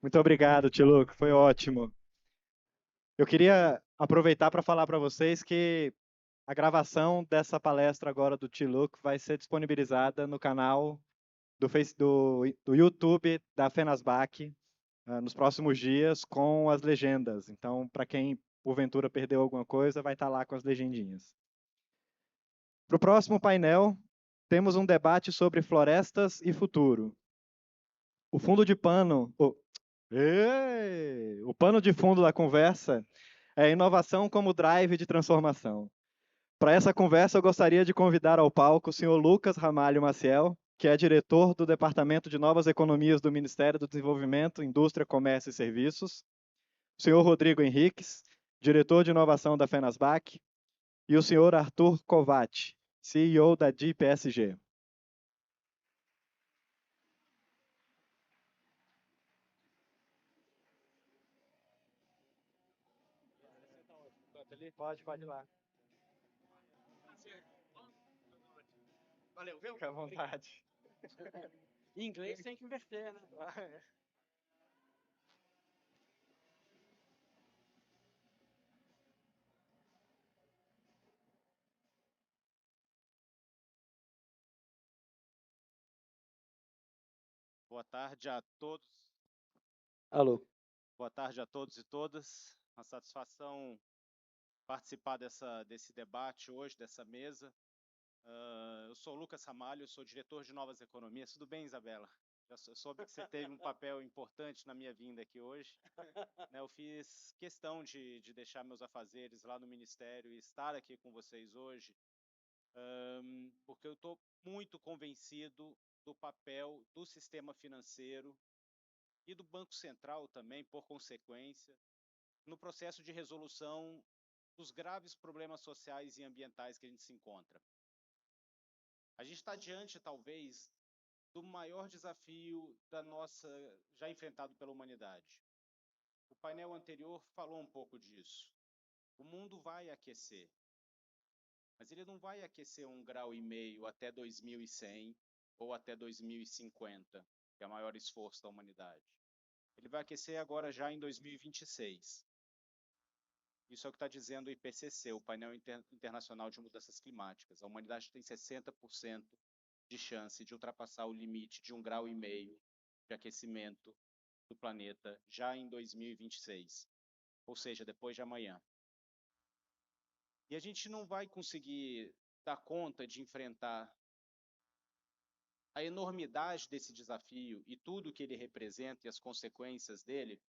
Muito obrigado, Tiluco, foi ótimo. Eu queria aproveitar para falar para vocês que a gravação dessa palestra agora do Tiluco vai ser disponibilizada no canal do YouTube da Fenasbac nos próximos dias com as legendas. Então, para quem porventura perdeu alguma coisa, vai estar lá com as legendinhas. Para o próximo painel, temos um debate sobre florestas e futuro. O fundo de pano, o pano de fundo da conversa é inovação como drive de transformação. Para essa conversa, eu gostaria de convidar ao palco o senhor Lucas Ramalho Maciel, que é diretor do Departamento de Novas Economias do Ministério do Desenvolvimento, Indústria, Comércio e Serviços, o senhor Rodrigo Henriques, diretor de inovação da Fenasbac, e o senhor Arthur Kovács, CEO da DIPSG. Pode ir lá. Valeu, viu? Fica à vontade. Em inglês tem que inverter, né? Boa tarde a todos. Alô. Boa tarde a todos e todas. Uma satisfação participar desse debate hoje, dessa mesa. Eu sou o Lucas Ramalho, sou diretor de Novas Economias. Tudo bem, Isabela? Já soube que você teve um papel importante na minha vinda aqui hoje. Eu fiz questão de deixar meus afazeres lá no Ministério e estar aqui com vocês hoje, porque eu estou muito convencido do papel do sistema financeiro e do Banco Central também, por consequência, no processo de resolução dos graves problemas sociais e ambientais que a gente se encontra. A gente está diante, talvez, do maior desafio já enfrentado pela humanidade. O painel anterior falou um pouco disso. O mundo vai aquecer, mas ele não vai aquecer 1,5 graus até 2100 ou até 2050, que é o maior esforço da humanidade. Ele vai aquecer agora já em 2026. Isso é o que está dizendo o IPCC, o Painel Internacional de Mudanças Climáticas. A humanidade tem 60% de chance de ultrapassar o limite de 1,5 graus de aquecimento do planeta já em 2026, ou seja, depois de amanhã. E a gente não vai conseguir dar conta de enfrentar a enormidade desse desafio e tudo que ele representa e as consequências dele,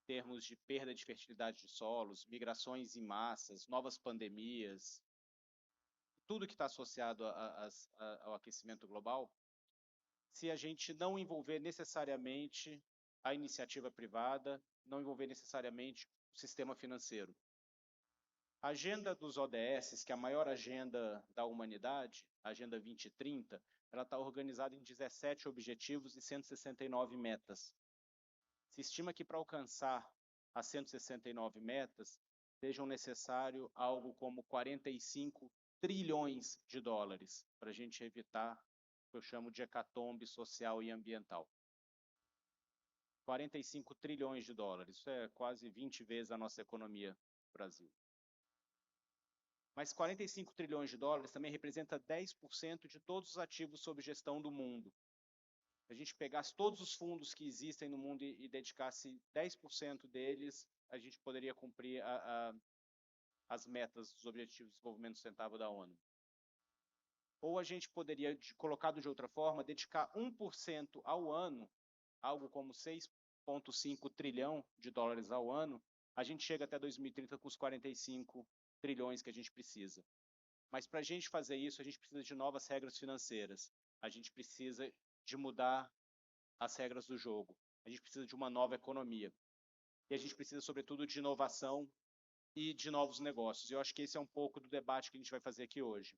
em termos de perda de fertilidade de solos, migrações em massas, novas pandemias, tudo que está associado ao aquecimento global, se a gente não envolver necessariamente a iniciativa privada, não envolver necessariamente o sistema financeiro. A agenda dos ODS, que é a maior agenda da humanidade, a Agenda 2030, ela está organizada em 17 objetivos e 169 metas. Se estima que para alcançar as 169 metas, sejam necessário algo como 45 trilhões de dólares para a gente evitar o que eu chamo de hecatombe social e ambiental. 45 trilhões de dólares, isso é quase 20 vezes a nossa economia do Brasil. Mas 45 trilhões de dólares também representa 10% de todos os ativos sob gestão do mundo. Se a gente pegasse todos os fundos que existem no mundo e dedicasse 10% deles, a gente poderia cumprir as metas dos Objetivos de Desenvolvimento Sustentável da ONU. Ou a gente poderia, colocado de outra forma, dedicar 1% ao ano, algo como 6,5 trilhão de dólares ao ano, a gente chega até 2030 com os 45 trilhões que a gente precisa. Mas para a gente fazer isso, a gente precisa de novas regras financeiras. A gente precisa de mudar as regras do jogo. A gente precisa de uma nova economia. E a gente precisa, sobretudo, de inovação e de novos negócios. Eu acho que esse é um pouco do debate que a gente vai fazer aqui hoje.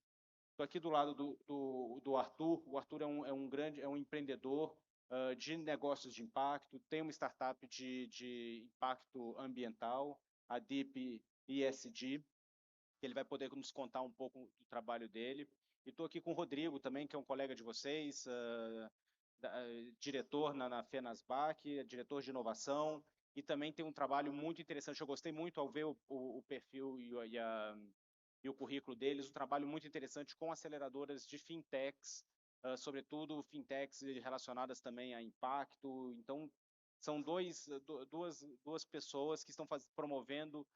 Estou aqui do lado do Arthur. O Arthur é um empreendedor de negócios de impacto, tem uma startup de impacto ambiental, a Deep ESG, que ele vai poder nos contar um pouco do trabalho dele. E estou aqui com o Rodrigo também, que é um colega de vocês, diretor na FENASBAC, diretor de inovação, e também tem um trabalho muito interessante. Eu gostei muito ao ver o perfil e o currículo deles, um trabalho muito interessante com aceleradoras de fintechs, sobretudo fintechs relacionadas também a impacto. Então, são duas pessoas que estão promovendo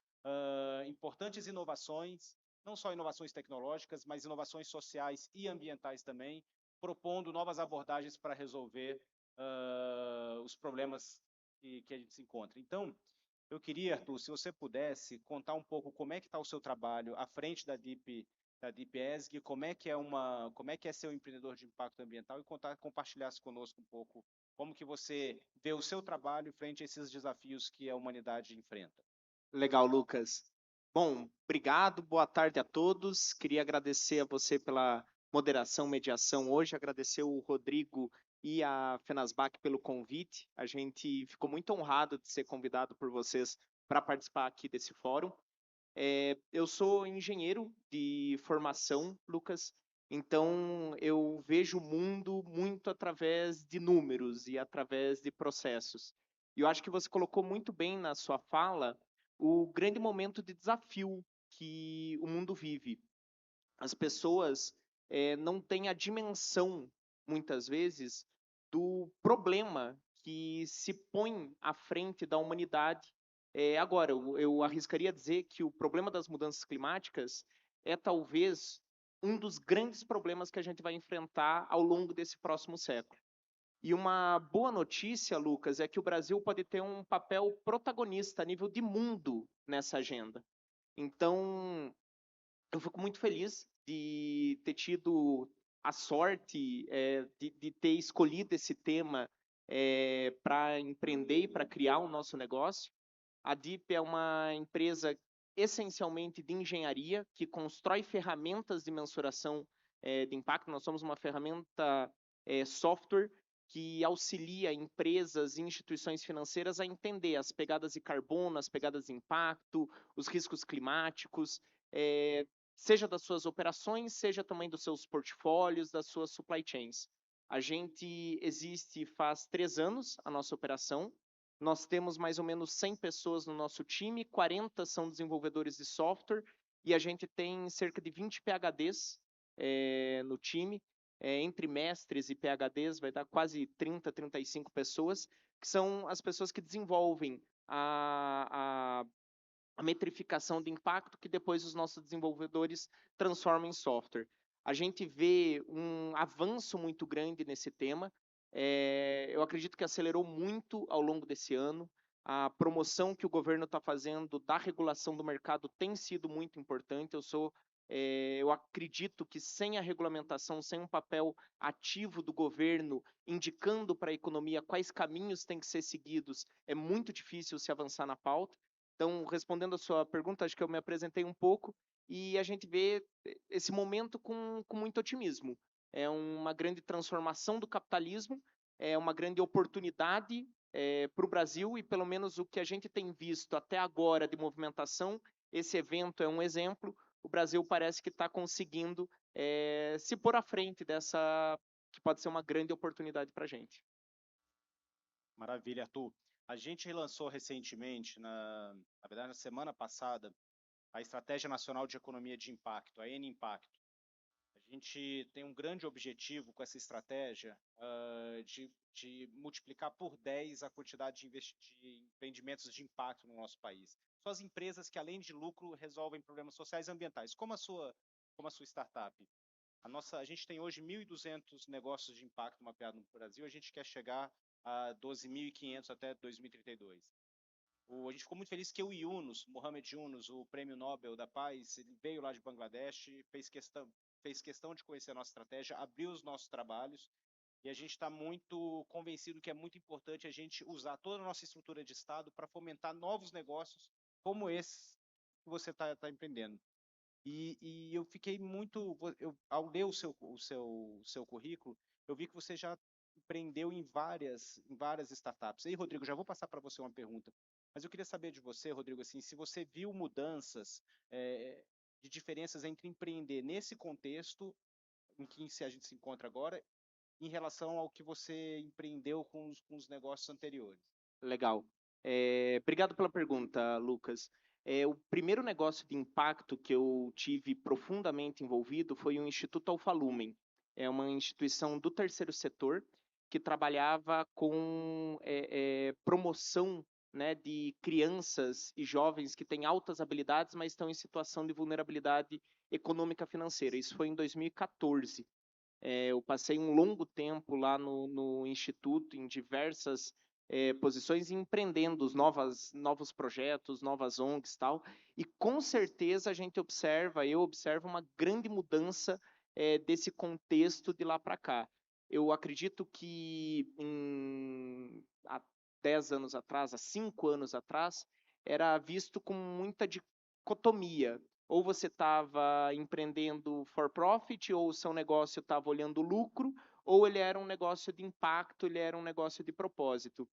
importantes inovações, não só inovações tecnológicas, mas inovações sociais e ambientais também, propondo novas abordagens para resolver os problemas que a gente se encontra. Então, eu queria, Arthur, se você pudesse contar um pouco como é que está o seu trabalho à frente da Deep ESG, como é que é ser um empreendedor de impacto ambiental e compartilhasse conosco um pouco como que você vê o seu trabalho frente a esses desafios que a humanidade enfrenta. Legal, Lucas. Bom, obrigado, boa tarde a todos. Queria agradecer a você pela moderação, mediação hoje, agradecer o Rodrigo e a FENASBAC pelo convite. A gente ficou muito honrado de ser convidado por vocês para participar aqui desse fórum. Eu sou engenheiro de formação, Lucas, então eu vejo o mundo muito através de números e através de processos. E eu acho que você colocou muito bem na sua fala o grande momento de desafio que o mundo vive. As pessoas não têm a dimensão, muitas vezes, do problema que se põe à frente da humanidade. Agora, eu arriscaria dizer que o problema das mudanças climáticas é talvez um dos grandes problemas que a gente vai enfrentar ao longo desse próximo século. E uma boa notícia, Lucas, é que o Brasil pode ter um papel protagonista a nível de mundo nessa agenda. Então, eu fico muito feliz de ter tido a sorte de ter escolhido esse tema para empreender e para criar o nosso negócio. A Deep é uma empresa essencialmente de engenharia que constrói ferramentas de mensuração de impacto. Nós somos uma ferramenta software que auxilia empresas e instituições financeiras a entender as pegadas de carbono, as pegadas de impacto, os riscos climáticos, seja das suas operações, seja também dos seus portfólios, das suas supply chains. A gente existe faz 3 anos, a nossa operação. Nós temos mais ou menos 100 pessoas no nosso time, 40 são desenvolvedores de software, e a gente tem cerca de 20 PhDs no time. Entre mestres e PhDs vai dar quase 30, 35 pessoas, que são as pessoas que desenvolvem a metrificação de impacto que depois os nossos desenvolvedores transformam em software. A gente vê um avanço muito grande nesse tema. Eu acredito que acelerou muito ao longo desse ano. A promoção que o governo está fazendo da regulação do mercado tem sido muito importante. Eu acredito que sem a regulamentação, sem um papel ativo do governo indicando para a economia quais caminhos têm que ser seguidos, é muito difícil se avançar na pauta. Então, respondendo a sua pergunta, acho que eu me apresentei um pouco e a gente vê esse momento com muito otimismo. É uma grande transformação do capitalismo, é uma grande oportunidade para o Brasil e, pelo menos, o que a gente tem visto até agora de movimentação, esse evento é um exemplo. O Brasil parece que está conseguindo se pôr à frente dessa que pode ser uma grande oportunidade para a gente. Maravilha, Arthur. A gente relançou recentemente, na verdade, na semana passada, a Estratégia Nacional de Economia de Impacto, a N-Impacto. A gente tem um grande objetivo com essa estratégia de multiplicar por 10 a quantidade de empreendimentos de impacto no nosso país. São as empresas que, além de lucro, resolvem problemas sociais e ambientais, como a sua startup. A gente tem hoje 1.200 negócios de impacto mapeados no Brasil, a gente quer chegar a 12.500 até 2032. A gente ficou muito feliz que o Yunus, Mohamed Yunus, o Prêmio Nobel da Paz, ele veio lá de Bangladesh, fez questão de conhecer a nossa estratégia, abriu os nossos trabalhos, e a gente está muito convencido que é muito importante a gente usar toda a nossa estrutura de Estado para fomentar novos negócios como esse que você está empreendendo. E eu fiquei muito, ao ler o seu currículo, eu vi que você já empreendeu em várias startups. E aí, Rodrigo, já vou passar para você uma pergunta. Mas eu queria saber de você, Rodrigo, assim, se você viu mudanças de diferenças entre empreender nesse contexto em que a gente se encontra agora em relação ao que você empreendeu com os negócios anteriores. Legal. Obrigado pela pergunta, Lucas. O primeiro negócio de impacto que eu tive profundamente envolvido foi o Instituto Alfa-Lumen. É uma instituição do terceiro setor que trabalhava com promoção, né, de crianças e jovens que têm altas habilidades, mas estão em situação de vulnerabilidade econômica financeira. Isso foi em 2014. Eu passei um longo tempo lá no Instituto, em diversas posições, empreendendo novos projetos, novas ONGs e tal. E com certeza a gente observa, eu observo uma grande mudança desse contexto de lá para cá. Eu acredito que há 10 anos atrás, há 5 anos atrás, era visto com muita dicotomia. Ou você estava empreendendo for profit, ou o seu negócio estava olhando lucro, ou ele era um negócio de impacto, ele era um negócio de propósito.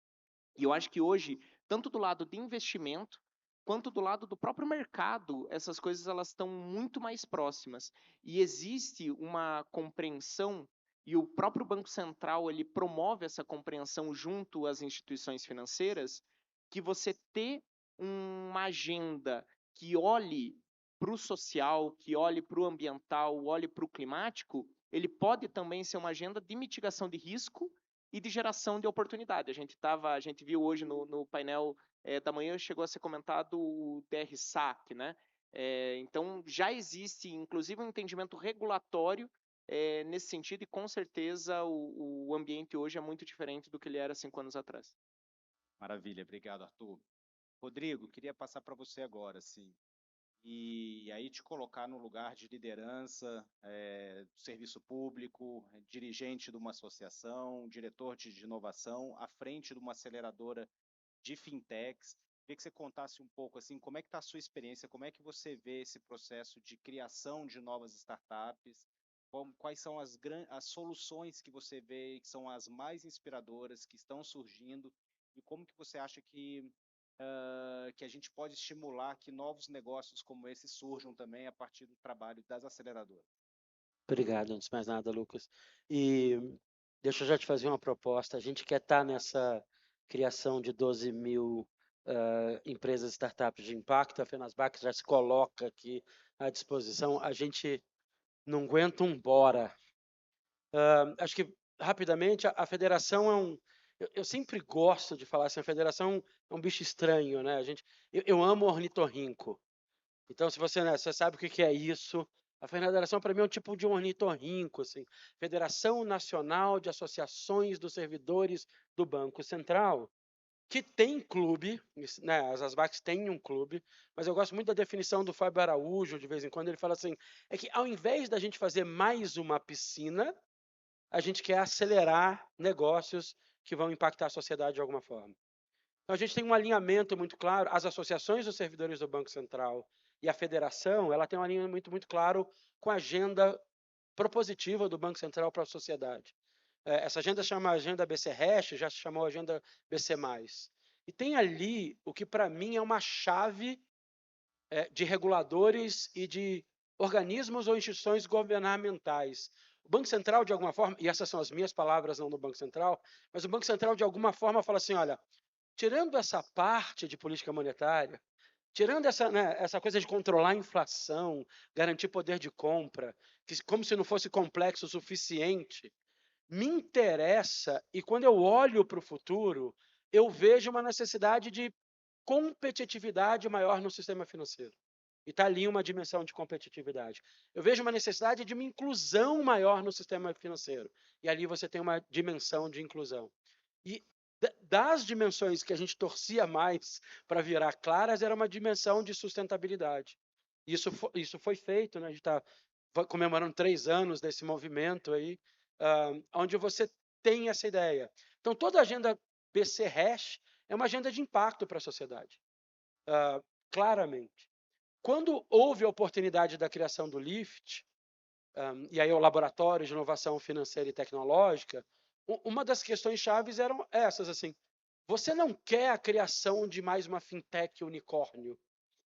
E eu acho que hoje, tanto do lado de investimento, quanto do lado do próprio mercado, essas coisas elas estão muito mais próximas. E existe uma compreensão, e o próprio Banco Central ele promove essa compreensão junto às instituições financeiras, que você ter uma agenda que olhe para o social, que olhe para o ambiental, olhe para o climático, ele pode também ser uma agenda de mitigação de risco e de geração de oportunidade. A gente viu hoje no painel da manhã, chegou a ser comentado o DR-SAC, né? Então, já existe, inclusive, um entendimento regulatório nesse sentido, e com certeza o ambiente hoje é muito diferente do que ele era 5 anos atrás. Maravilha, obrigado, Arthur. Rodrigo, queria passar para você agora, sim. E aí te colocar no lugar de liderança do serviço público, dirigente de uma associação, diretor de inovação, à frente de uma aceleradora de fintechs. Queria que você contasse um pouco assim, como é que está a sua experiência, como é que você vê esse processo de criação de novas startups, quais são as soluções que você vê que são as mais inspiradoras, que estão surgindo, e como que você acha que a gente pode estimular que novos negócios como esse surjam também a partir do trabalho das aceleradoras. Obrigado, antes de mais nada, Lucas. E deixa eu já te fazer uma proposta. A gente quer estar nessa criação de 12 mil empresas startups de impacto. A Fenasbac já se coloca aqui à disposição. A gente não aguenta um bora. Acho que, rapidamente, a federação é um... Eu sempre gosto de falar assim, a federação é um bicho estranho, né? Eu amo ornitorrinco. Então, se você, né, você sabe o que é isso, a federação, para mim, é um tipo de ornitorrinco, assim. Federação Nacional de Associações dos Servidores do Banco Central, que tem clube, né, as ASBACs têm um clube, mas eu gosto muito da definição do Fábio Araújo, de vez em quando, ele fala assim, é que ao invés da gente fazer mais uma piscina, a gente quer acelerar negócios que vão impactar a sociedade de alguma forma. Então, a gente tem um alinhamento muito claro, as associações dos servidores do Banco Central e a federação, ela tem um alinhamento muito claro com a agenda propositiva do Banco Central para a sociedade. Essa agenda chama Agenda BC-REST, já se chamou Agenda BC+. E tem ali o que, para mim, é uma chave de reguladores e de organismos ou instituições governamentais. O Banco Central, de alguma forma, e essas são as minhas palavras, não do Banco Central, mas o Banco Central, de alguma forma, fala assim, olha, tirando essa parte de política monetária, tirando essa coisa de controlar a inflação, garantir poder de compra, como se não fosse complexo o suficiente, me interessa, e quando eu olho para o futuro, eu vejo uma necessidade de competitividade maior no sistema financeiro. E está ali uma dimensão de competitividade. Eu vejo uma necessidade de uma inclusão maior no sistema financeiro. E ali você tem uma dimensão de inclusão. E das dimensões que a gente torcia mais para virar claras, era uma dimensão de sustentabilidade. Isso foi feito, né? A gente está comemorando 3 anos desse movimento aí, onde você tem essa ideia. Então, toda a agenda BC-REST é uma agenda de impacto para a sociedade, claramente. Quando houve a oportunidade da criação do LIFT, e aí o Laboratório de Inovação Financeira e Tecnológica, uma das questões chaves eram essas, assim, você não quer a criação de mais uma fintech unicórnio.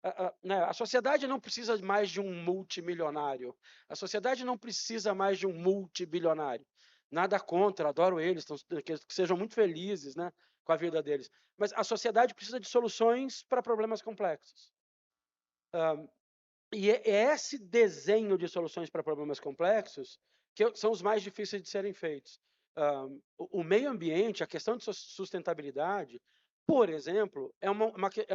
A sociedade não precisa mais de um multimilionário. A sociedade não precisa mais de um multibilionário. Nada contra, adoro eles, que sejam muito felizes, né, com a vida deles. Mas a sociedade precisa de soluções para problemas complexos. E é esse desenho de soluções para problemas complexos que são os mais difíceis de serem feitos. O meio ambiente, a questão de sustentabilidade, por exemplo, é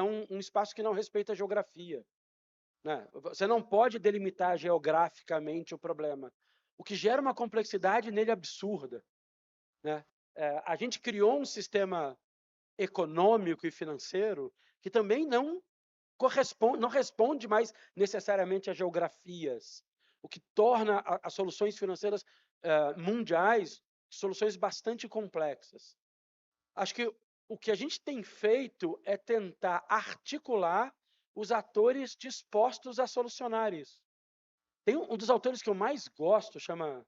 um espaço que não respeita a geografia, né? Você não pode delimitar geograficamente o problema, o que gera uma complexidade nele absurda, né? A gente criou um sistema econômico e financeiro que também não responde mais necessariamente a geografias, o que torna as soluções financeiras mundiais soluções bastante complexas. Acho que o que a gente tem feito é tentar articular os atores dispostos a solucionar isso. Tem um dos autores que eu mais gosto, chama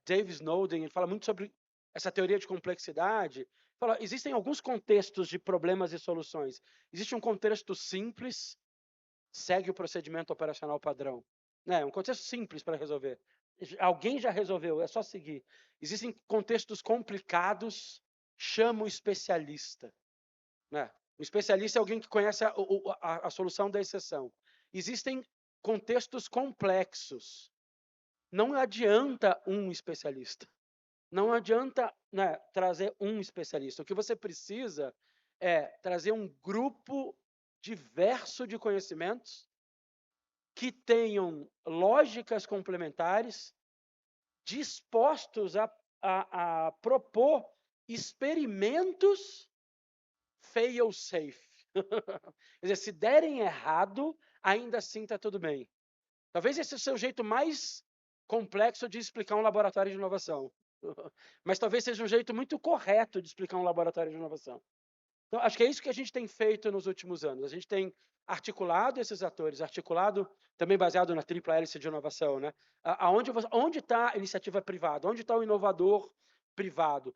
Dave Snowden, ele fala muito sobre essa teoria de complexidade. Fala, existem alguns contextos de problemas e soluções. Existe um contexto simples, segue o procedimento operacional padrão. É um contexto simples para resolver. Alguém já resolveu, é só seguir. Existem contextos complicados, chama o especialista. Né? O especialista é alguém que conhece a solução da exceção. Existem contextos complexos. Não adianta um especialista. Não adianta, né, trazer um especialista. O que você precisa é trazer um grupo diverso de conhecimentos que tenham lógicas complementares, dispostos a propor experimentos fail-safe. Quer dizer, se derem errado, ainda assim está tudo bem. Talvez esse seja o seu jeito mais complexo de explicar um laboratório de inovação. Mas talvez seja um jeito muito correto de explicar um laboratório de inovação. Então, acho que é isso que a gente tem feito nos últimos anos. A gente tem articulado esses atores, articulado também baseado na tripla hélice de inovação, né? Onde está a iniciativa privada? Onde está o inovador privado?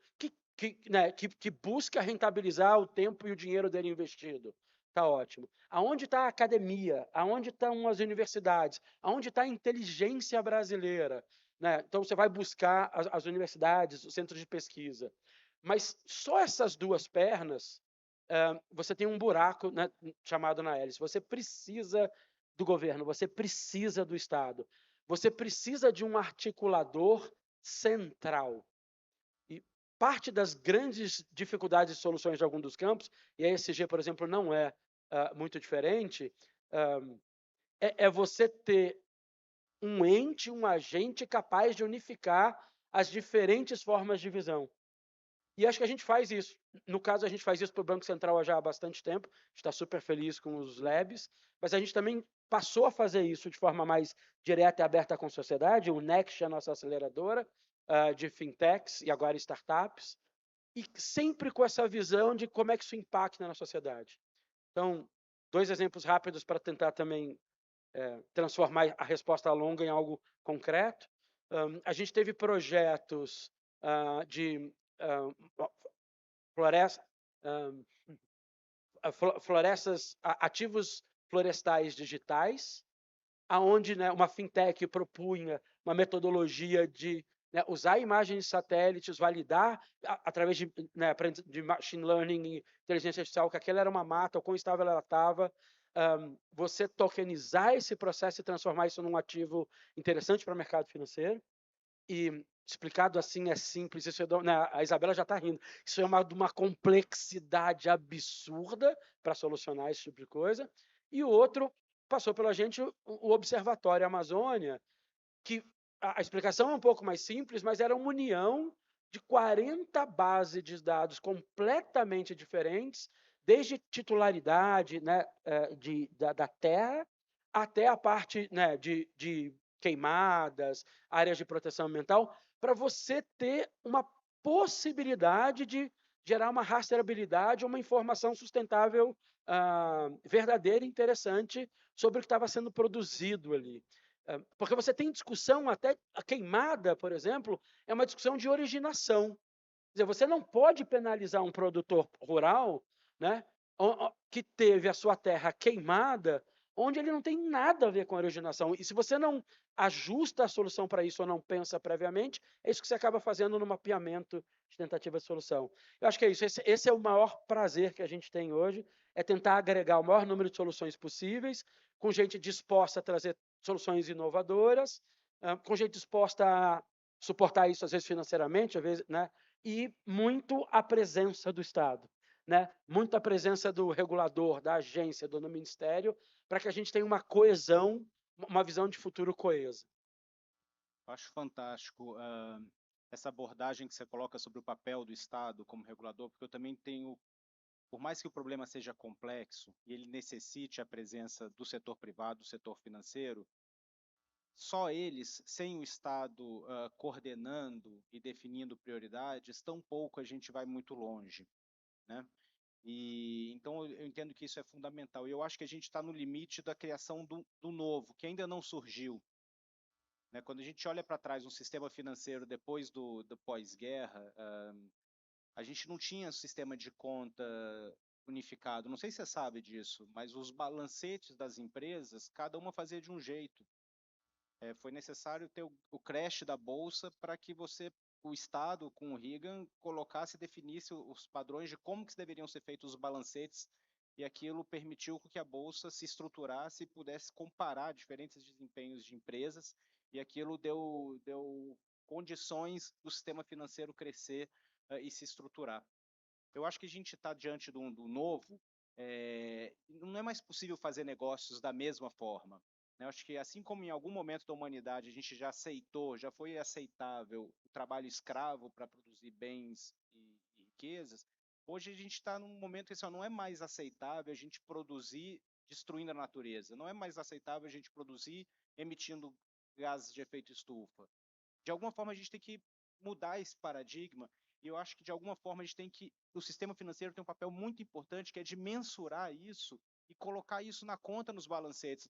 Que busca rentabilizar o tempo e o dinheiro dele investido. Está ótimo. Aonde está a academia? Aonde estão as universidades? Aonde está a inteligência brasileira? Né? Então, você vai buscar as universidades, os centros de pesquisa. Mas só essas duas pernas, você tem um buraco, né, chamado na hélice. Você precisa do governo, você precisa do Estado. Você precisa de um articulador central. E parte das grandes dificuldades e soluções de alguns dos campos, e a ESG, por exemplo, não é muito diferente, é você ter um ente, um agente capaz de unificar as diferentes formas de visão. E acho que a gente faz isso. No caso, a gente faz isso para o Banco Central já há bastante tempo. A gente está super feliz com os labs, mas a gente também passou a fazer isso de forma mais direta e aberta com a sociedade. O Next é a nossa aceleradora de fintechs e agora startups, e sempre com essa visão de como é que isso impacta na sociedade. Então, 2 exemplos rápidos para tentar também transformar a resposta longa em algo concreto. A gente teve projetos de florestas, ativos florestais digitais, aonde, né, uma fintech propunha uma metodologia de, né, usar imagens de satélites, validar através de machine learning e inteligência artificial que aquela era uma mata, o quão estável ela estava, você tokenizar esse processo e transformar isso num ativo interessante para o mercado financeiro. E explicado assim é simples, isso né, a Isabela já está rindo, isso é uma complexidade absurda para solucionar esse tipo de coisa. E o outro passou pela gente o Observatório Amazônia, que a explicação é um pouco mais simples, mas era uma união de 40 bases de dados completamente diferentes, desde titularidade, né, da terra até a parte, né, de queimadas, áreas de proteção ambiental, para você ter uma possibilidade de gerar uma rastreabilidade, uma informação sustentável, verdadeira e interessante sobre o que estava sendo produzido ali. Porque você tem discussão, até a queimada, por exemplo, é uma discussão de originação. Quer dizer, você não pode penalizar um produtor rural, né, que teve a sua terra queimada onde ele não tem nada a ver com a originação. E se você não ajusta a solução para isso ou não pensa previamente, é isso que você acaba fazendo no mapeamento de tentativa de solução. Eu acho que é isso. Esse é o maior prazer que a gente tem hoje, é tentar agregar o maior número de soluções possíveis, com gente disposta a trazer soluções inovadoras, com gente disposta a suportar isso, às vezes financeiramente, às vezes, né? E muito a presença do Estado, né? Muito a presença do regulador, da agência, do ministério, para que a gente tenha uma coesão, uma visão de futuro coesa. Acho fantástico essa abordagem que você coloca sobre o papel do Estado como regulador, porque eu também tenho, por mais que o problema seja complexo e ele necessite a presença do setor privado, do setor financeiro, só eles, sem o Estado coordenando e definindo prioridades, tão pouco a gente vai muito longe, né? E então eu entendo que isso é fundamental. E eu acho que a gente está no limite da criação do novo, que ainda não surgiu. Né? Quando a gente olha para trás um sistema financeiro depois do pós-guerra, a gente não tinha sistema de conta unificado. Não sei se você sabe disso, mas os balancetes das empresas, cada uma fazia de um jeito. Foi necessário ter o crash da bolsa para que o Estado, com o Reagan, colocasse e definisse os padrões de como que deveriam ser feitos os balancetes, e aquilo permitiu que a bolsa se estruturasse e pudesse comparar diferentes desempenhos de empresas, e aquilo deu condições do sistema financeiro crescer e se estruturar. Eu acho que a gente está diante do novo, não é mais possível fazer negócios da mesma forma. Eu acho que assim como em algum momento da humanidade a gente já aceitou, já foi aceitável o trabalho escravo para produzir bens e riquezas, hoje a gente está num momento que assim, não é mais aceitável a gente produzir destruindo a natureza, não é mais aceitável a gente produzir emitindo gases de efeito estufa. De alguma forma a gente tem que mudar esse paradigma, e eu acho que de alguma forma a gente tem que, o sistema financeiro tem um papel muito importante, que é de mensurar isso e colocar isso na conta nos balancetes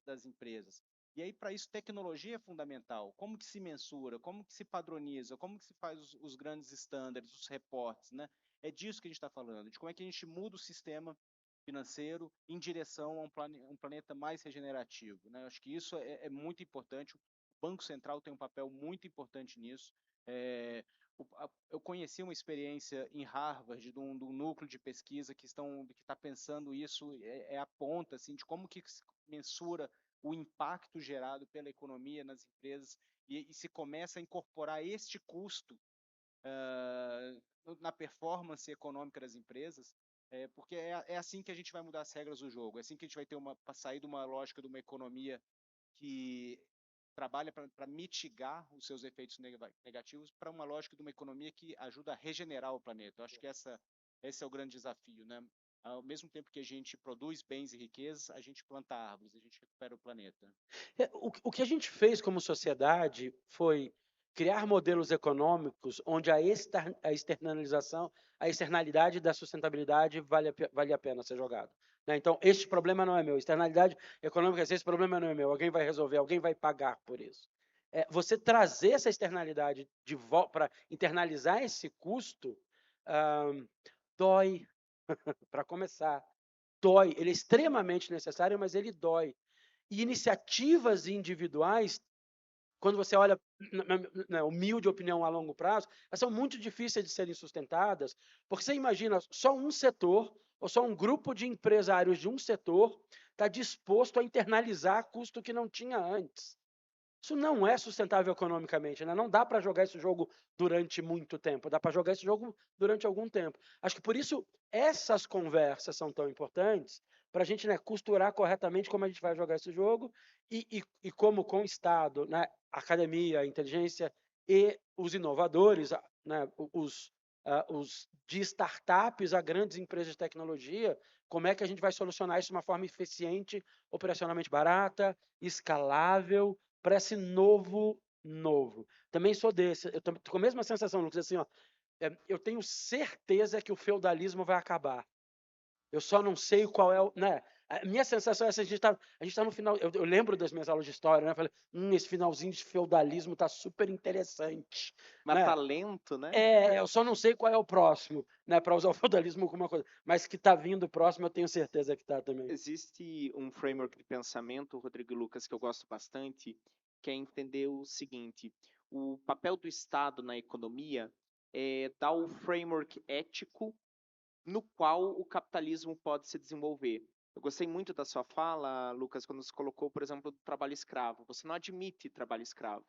das empresas. E aí, para isso, tecnologia é fundamental. Como que se mensura, como que se padroniza, como que se faz os grandes estándares, os reportes, né? É disso que a gente está falando, de como é que a gente muda o sistema financeiro em direção a um planeta mais regenerativo, né? Eu acho que isso é muito importante. O Banco Central tem um papel muito importante nisso. Eu conheci uma experiência em Harvard de um núcleo de pesquisa que está pensando isso, a ponta assim, de como que se mensura o impacto gerado pela economia nas empresas e se começa a incorporar este custo na performance econômica das empresas, porque é assim que a gente vai mudar as regras do jogo, é assim que a gente vai ter sair de uma lógica de uma economia que trabalha para mitigar os seus efeitos negativos para uma lógica de uma economia que ajuda a regenerar o planeta. Eu acho que esse é o grande desafio, né? Ao mesmo tempo que a gente produz bens e riquezas, a gente planta árvores, a gente recupera o planeta. O que a gente fez como sociedade foi criar modelos econômicos onde a externalização, a externalidade da sustentabilidade vale a pena ser jogado. Né? Então, este problema não é meu. Externalidade econômica, esse problema não é meu. Alguém vai resolver, alguém vai pagar por isso. Você trazer essa externalidade de volta para internalizar esse custo dói, para começar. Dói. Ele é extremamente necessário, mas ele dói. E iniciativas individuais, quando você olha na humilde opinião a longo prazo, elas são muito difíceis de serem sustentadas, porque você imagina só um setor ou só um grupo de empresários de um setor está disposto a internalizar custo que não tinha antes. Isso não é sustentável economicamente, né? Não dá para jogar esse jogo durante muito tempo, dá para jogar esse jogo durante algum tempo. Acho que por isso essas conversas são tão importantes, para a gente, né, costurar corretamente como a gente vai jogar esse jogo e como com o Estado, né, a academia, a inteligência e os inovadores, né, os de startups a grandes empresas de tecnologia, como é que a gente vai solucionar isso de uma forma eficiente, operacionalmente barata, escalável, para esse novo. Também sou desse. Eu tô com a mesma sensação, Lucas, assim, ó, eu tenho certeza que o feudalismo vai acabar. Eu só não sei qual é o. Né? A minha sensação é essa, a gente tá no final, eu lembro das minhas aulas de história, né? Eu falei, esse finalzinho de feudalismo tá super interessante, Mas né? tá lento, né? Eu só não sei qual é o próximo, né? Para usar o feudalismo como uma coisa, mas que tá vindo próximo, eu tenho certeza que tá também. Existe um framework de pensamento, Rodrigo e Lucas, que eu gosto bastante, que é entender o seguinte: o papel do Estado na economia é dar o framework ético no qual o capitalismo pode se desenvolver. Eu gostei muito da sua fala, Lucas, quando você colocou, por exemplo, do trabalho escravo. Você não admite trabalho escravo.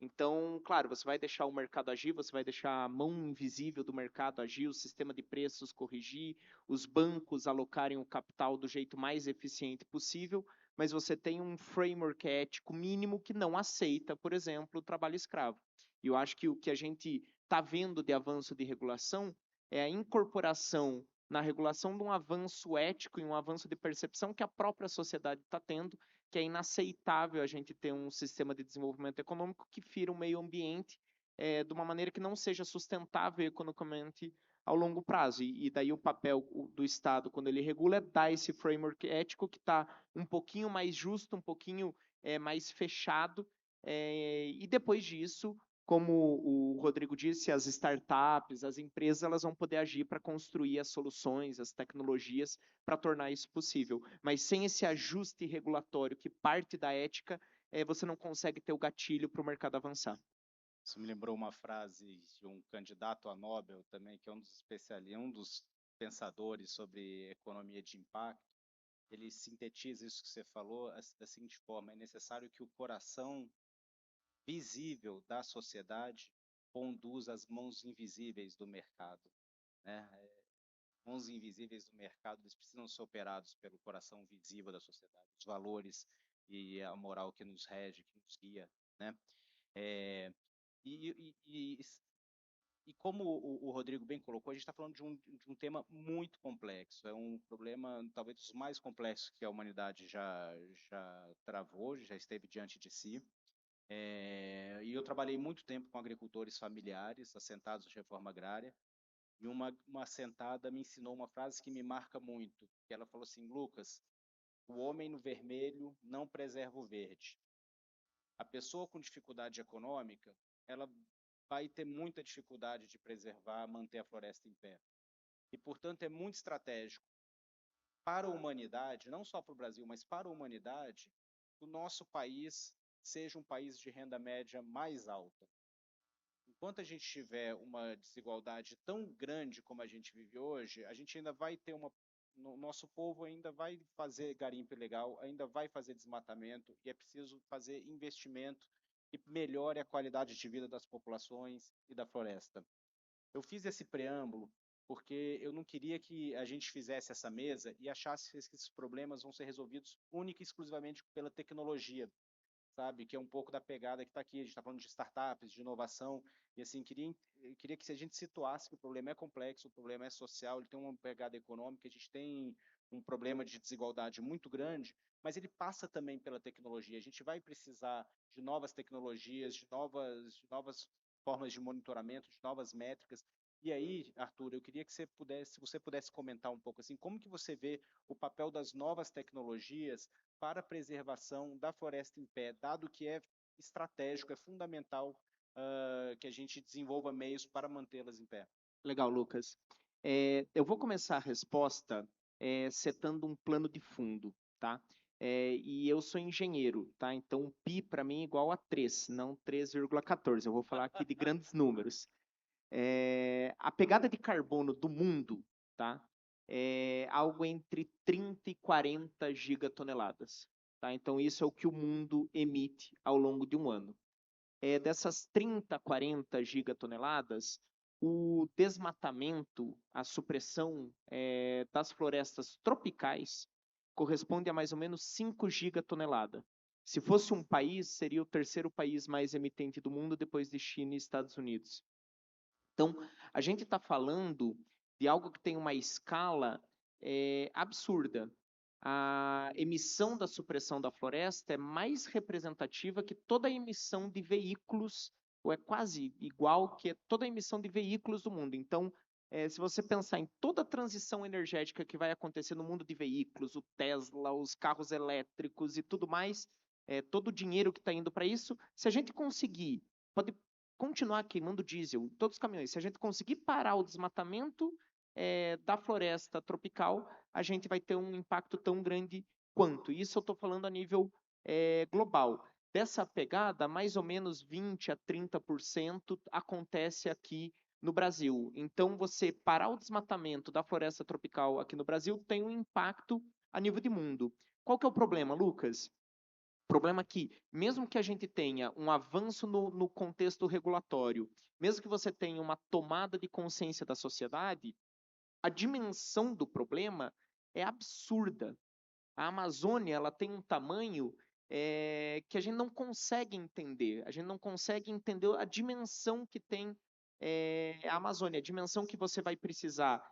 Então, claro, você vai deixar o mercado agir, você vai deixar a mão invisível do mercado agir, o sistema de preços corrigir, os bancos alocarem o capital do jeito mais eficiente possível, mas você tem um framework ético mínimo que não aceita, por exemplo, o trabalho escravo. E eu acho que o que a gente está vendo de avanço de regulação é a incorporação na regulação de um avanço ético e um avanço de percepção que a própria sociedade está tendo, que é inaceitável a gente ter um sistema de desenvolvimento econômico que fira o meio ambiente de uma maneira que não seja sustentável economicamente ao longo prazo. E daí o papel do Estado, quando ele regula, é dar esse framework ético que está um pouquinho mais justo, um pouquinho mais fechado, e depois disso, como o Rodrigo disse, as startups, as empresas, elas vão poder agir para construir as soluções, as tecnologias para tornar isso possível. Mas sem esse ajuste regulatório que parte da ética, você não consegue ter o gatilho para o mercado avançar. Isso me lembrou uma frase de um candidato a Nobel também, que é um dos especialistas, um dos pensadores sobre economia de impacto. Ele sintetiza isso que você falou da seguinte forma: é necessário que o coração visível da sociedade conduza as mãos invisíveis do mercado, né? Mãos invisíveis do mercado, eles precisam ser operados pelo coração visível da sociedade, os valores e a moral que nos rege, que nos guia, né? É, e, e, e como o Rodrigo bem colocou, a gente está falando de um tema muito complexo, é um problema talvez dos mais complexos que a humanidade já travou, já esteve diante de si. E eu trabalhei muito tempo com agricultores familiares, assentados de reforma agrária, e uma assentada me ensinou uma frase que me marca muito, que ela falou assim: Lucas, o homem no vermelho não preserva o verde. A pessoa com dificuldade econômica, ela vai ter muita dificuldade de preservar, manter a floresta em pé. E, portanto, é muito estratégico para a humanidade, não só para o Brasil, mas para a humanidade, que o nosso país seja um país de renda média mais alta. Enquanto a gente tiver uma desigualdade tão grande como a gente vive hoje, a gente ainda vai ter o nosso povo ainda vai fazer garimpo ilegal, ainda vai fazer desmatamento, e é preciso fazer investimento que melhore a qualidade de vida das populações e da floresta. Eu fiz esse preâmbulo porque eu não queria que a gente fizesse essa mesa e achasse que esses problemas vão ser resolvidos única e exclusivamente pela tecnologia, sabe? Que é um pouco da pegada que está aqui. A gente está falando de startups, de inovação, e assim, queria que a gente situasse que o problema é complexo, o problema é social, ele tem uma pegada econômica, a gente tem um problema de desigualdade muito grande, mas ele passa também pela tecnologia. A gente vai precisar de novas tecnologias, de novas formas de monitoramento, de novas métricas. E aí, Arthur, eu queria que você pudesse comentar um pouco assim, como que você vê o papel das novas tecnologias para a preservação da floresta em pé, dado que é estratégico, é fundamental que a gente desenvolva meios para mantê-las em pé. Legal, Lucas. Eu vou começar a resposta setando um plano de fundo, tá? E eu sou engenheiro, tá? Então, o pi para mim é igual a 3, não 3,14. Eu vou falar aqui de grandes números. A pegada de carbono do mundo, tá? É algo entre 30 e 40 gigatoneladas, tá? Então, isso é o que o mundo emite ao longo de um ano. Dessas 30, 40 gigatoneladas, o desmatamento, a supressão das florestas tropicais corresponde a mais ou menos 5 gigatoneladas. Se fosse um país, seria o terceiro país mais emitente do mundo, depois de China e Estados Unidos. Então, a gente está falando de algo que tem uma escala absurda. A emissão da supressão da floresta é mais representativa que toda a emissão de veículos, ou é quase igual que toda a emissão de veículos do mundo. Então, se você pensar em toda a transição energética que vai acontecer no mundo de veículos, o Tesla, os carros elétricos e tudo mais, todo o dinheiro que está indo para isso, se a gente conseguir, pode continuar queimando diesel em todos os caminhões, se a gente conseguir parar o desmatamento da floresta tropical, a gente vai ter um impacto tão grande quanto. Isso eu estou falando a nível global. Dessa pegada, mais ou menos 20 a 30% acontece aqui no Brasil. Então, você parar o desmatamento da floresta tropical aqui no Brasil tem um impacto a nível de mundo. Qual que é o problema, Lucas? O problema é que, mesmo que a gente tenha um avanço no contexto regulatório, mesmo que você tenha uma tomada de consciência da sociedade, a dimensão do problema é absurda. A Amazônia ela tem um tamanho que a gente não consegue entender. A gente não consegue entender a dimensão que tem a Amazônia, a dimensão que você vai precisar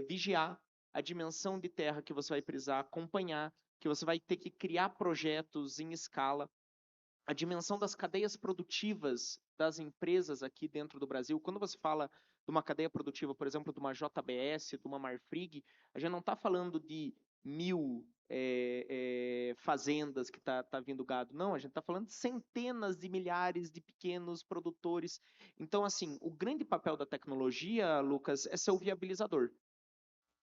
vigiar, a dimensão de terra que você vai precisar acompanhar, que você vai ter que criar projetos em escala, a dimensão das cadeias produtivas das empresas aqui dentro do Brasil. Quando você fala de uma cadeia produtiva, por exemplo, de uma JBS, de uma Marfrig, a gente não está falando de 1000 fazendas que tá vindo gado. Não, a gente está falando de centenas de milhares de pequenos produtores. Então, assim, o grande papel da tecnologia, Lucas, é ser o viabilizador.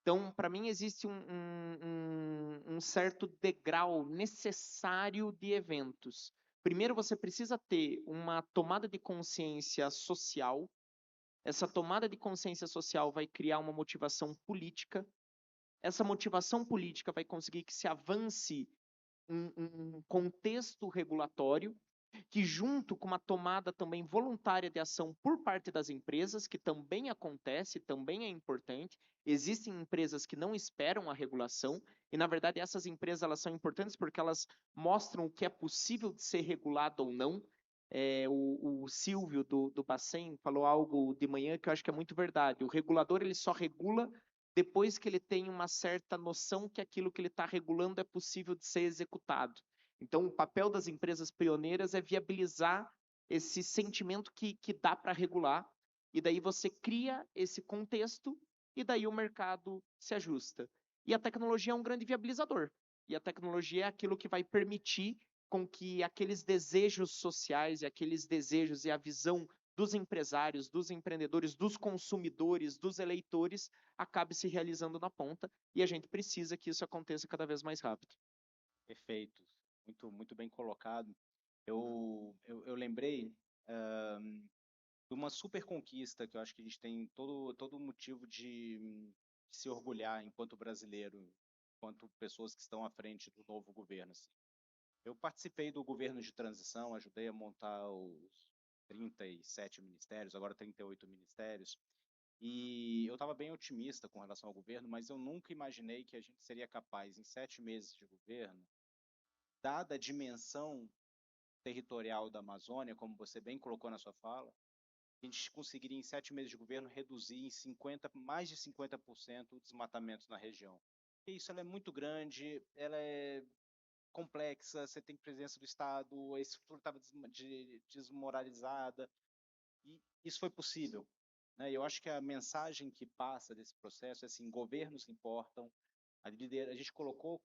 Então, para mim, existe um certo degrau necessário de eventos. Primeiro, você precisa ter uma tomada de consciência social. Essa tomada de consciência social vai criar uma motivação política. Essa motivação política vai conseguir que se avance um contexto regulatório que, junto com uma tomada também voluntária de ação por parte das empresas, que também acontece, também é importante. Existem empresas que não esperam a regulação, e, na verdade, essas empresas elas são importantes porque elas mostram o que é possível de ser regulado ou não. O Silvio, do Bacen, falou algo de manhã que eu acho que é muito verdade. O regulador ele só regula depois que ele tem uma certa noção que aquilo que ele está regulando é possível de ser executado. Então, o papel das empresas pioneiras é viabilizar esse sentimento que dá para regular, e daí você cria esse contexto, e daí o mercado se ajusta. E a tecnologia é um grande viabilizador. E a tecnologia é aquilo que vai permitir com que aqueles desejos sociais e aqueles desejos e a visão dos empresários, dos empreendedores, dos consumidores, dos eleitores, acabe se realizando na ponta, e a gente precisa que isso aconteça cada vez mais rápido. Perfeito, muito bem colocado. Eu lembrei de uma super conquista que eu acho que a gente tem todo motivo de se orgulhar enquanto brasileiro, enquanto pessoas que estão à frente do novo governo. Assim. Eu participei do governo de transição, ajudei a montar os 37 ministérios, agora 38 ministérios, e eu estava bem otimista com relação ao governo, mas eu nunca imaginei que a gente seria capaz, em 7 meses de governo, dada a dimensão territorial da Amazônia, como você bem colocou na sua fala, a gente conseguiria, em 7 meses de governo, reduzir em mais de 50% o desmatamento na região. E isso ela é muito grande, ela é complexa, você tem presença do Estado, a estrutura estava desmoralizada, e isso foi possível. Né? Eu acho que a mensagem que passa desse processo é assim, governos importam, a gente colocou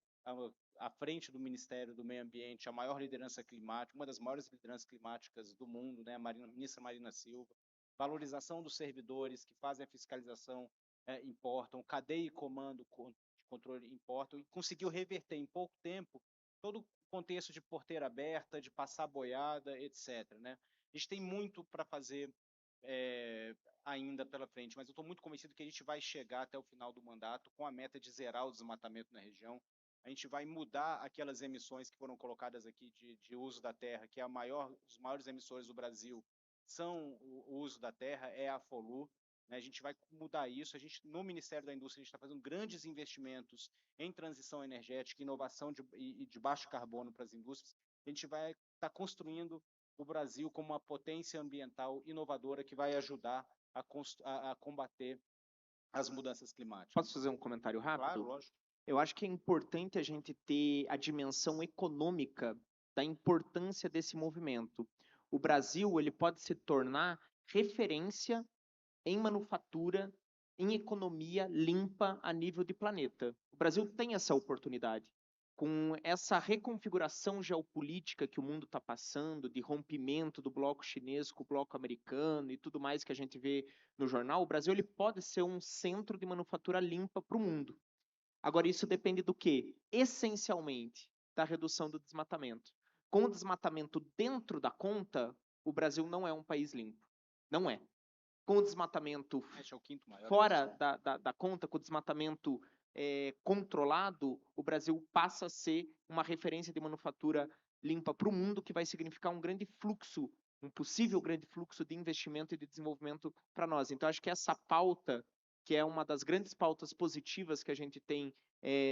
à frente do Ministério do Meio Ambiente a maior liderança climática, uma das maiores lideranças climáticas do mundo, né? A ministra Marina Silva, valorização dos servidores que fazem a fiscalização importam, cadeia e comando de controle importam, e conseguiu reverter em pouco tempo todo o contexto de porteira aberta, de passar boiada, etc. Né? A gente tem muito para fazer ainda pela frente, mas eu estou muito convencido que a gente vai chegar até o final do mandato com a meta de zerar o desmatamento na região. A gente vai mudar aquelas emissões que foram colocadas aqui de uso da terra, que é os maiores emissores do Brasil são o uso da terra, é a FOLU. Né? A gente vai mudar isso. No Ministério da Indústria, a gente está fazendo grandes investimentos em transição energética, inovação de baixo carbono para as indústrias. A gente vai estar construindo o Brasil como uma potência ambiental inovadora que vai ajudar a combater as mudanças climáticas. Posso fazer um comentário rápido? Claro, lógico. Eu acho que é importante a gente ter a dimensão econômica da importância desse movimento. O Brasil ele pode se tornar referência em manufatura em economia limpa a nível de planeta. O Brasil tem essa oportunidade. Com essa reconfiguração geopolítica que o mundo está passando, de rompimento do bloco chinês com o bloco americano e tudo mais que a gente vê no jornal, o Brasil ele pode ser um centro de manufatura limpa para o mundo. Agora, isso depende do quê? Essencialmente, da redução do desmatamento. Com o desmatamento dentro da conta, o Brasil não é um país limpo. Não é. Com o desmatamento É o quinto maior fora da conta, com o desmatamento controlado, o Brasil passa a ser uma referência de manufatura limpa para o mundo, que vai significar um grande fluxo, um possível grande fluxo de investimento e de desenvolvimento para nós. Então, acho que essa pauta, que é uma das grandes pautas positivas que a gente tem